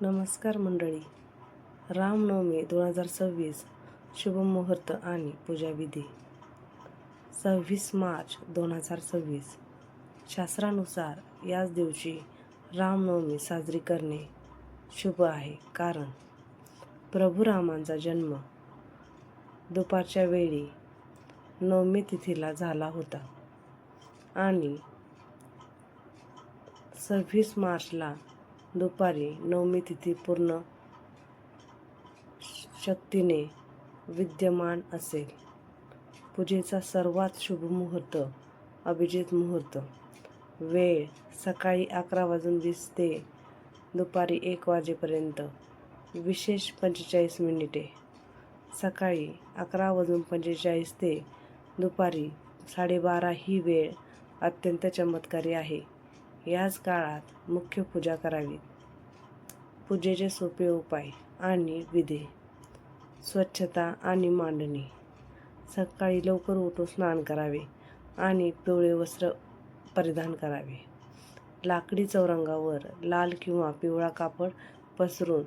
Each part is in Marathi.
नमस्कार मंडळी. रामनवमी 2026 शुभमुहूर्त आणि पूजाविधी. 26 मार्च 2026 शास्त्रानुसार याच दिवशी रामनवमी साजरी करणे शुभ आहे, कारण प्रभू रामांचा जन्म दुपारच्या वेळी नवमी तिथीला झाला होता आणि 26 मार्चला दुपारी नवमी तिथी पूर्ण शक्तीने विद्यमान असेल. पूजेचा सर्वात शुभ मुहूर्त अभिजित मुहूर्त. वेळ सकाळी 11:20 ते दुपारी 1 वाजेपर्यंत. विशेष 45 मिनिटे. सकाळी 11:45 ते दुपारी 12:30 ही वेळ अत्यंत चमत्कारी आहे. याच काळात मुख्य पूजा करावी. पूजेचे सोपे उपाय आणि विधी. स्वच्छता आणि मांडणी. सकाळी लवकर उठून स्नान करावे आणि पिवळे वस्त्र परिधान करावे. लाकडी चौरंगावर लाल किंवा पिवळा कापड पसरून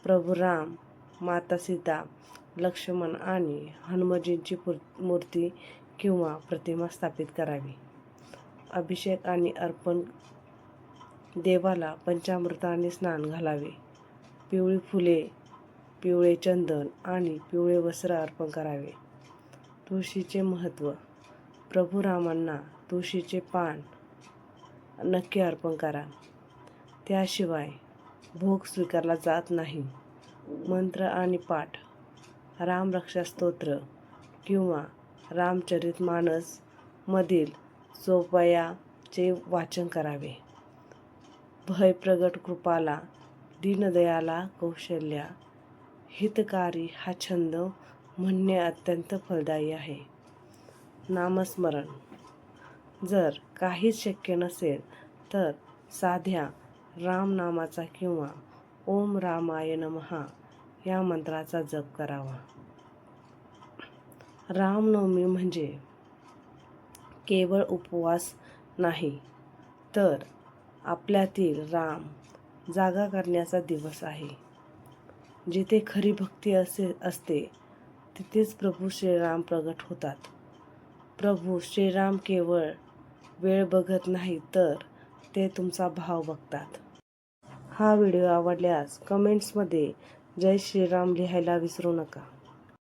प्रभू राम, माता सीता, लक्ष्मण आणि हनुमानजींची मूर्ती किंवा प्रतिमा स्थापित करावी. अभिषेक आणि अर्पण. देवाला पंचामृताने स्नान घालावे. पिवळी फुले, पिवळे चंदन आणि पिवळे वस्त्र अर्पण करावे. तुळशीचे महत्त्व. प्रभू रामांना तुळशीचे पान नक्की अर्पण करा. त्याशिवाय भोग स्वीकारला जात नाही. मंत्र आणि पाठ. रामरक्षा स्तोत्र किंवा रामचरितमानस मधील चोपयाचे वाचन करावे. भय प्रगट कृपाला, दीनदयाला कौशल्या, हितकारी हा छंद म्हणणे अत्यंत फलदायी आहे. नामस्मरण. जर काहीच शक्य नसेल तर साध्या रामनामाचा किंवा ओम रामाय नमः या मंत्राचा जप करावा. रामनवमी म्हणजे केवळ उपवास नाही, तर आपल्यातील राम जागा करण्याचा दिवस आहे. जिथे खरी भक्ती असते तिथेच प्रभू श्रीराम प्रगट होतात. प्रभू श्रीराम केवळ वेळ बघत नाही, तर ते तुमचा भाव बघतात. हा व्हिडिओ आवडल्यास कमेंट्समध्ये जय श्रीराम लिहायला विसरू नका.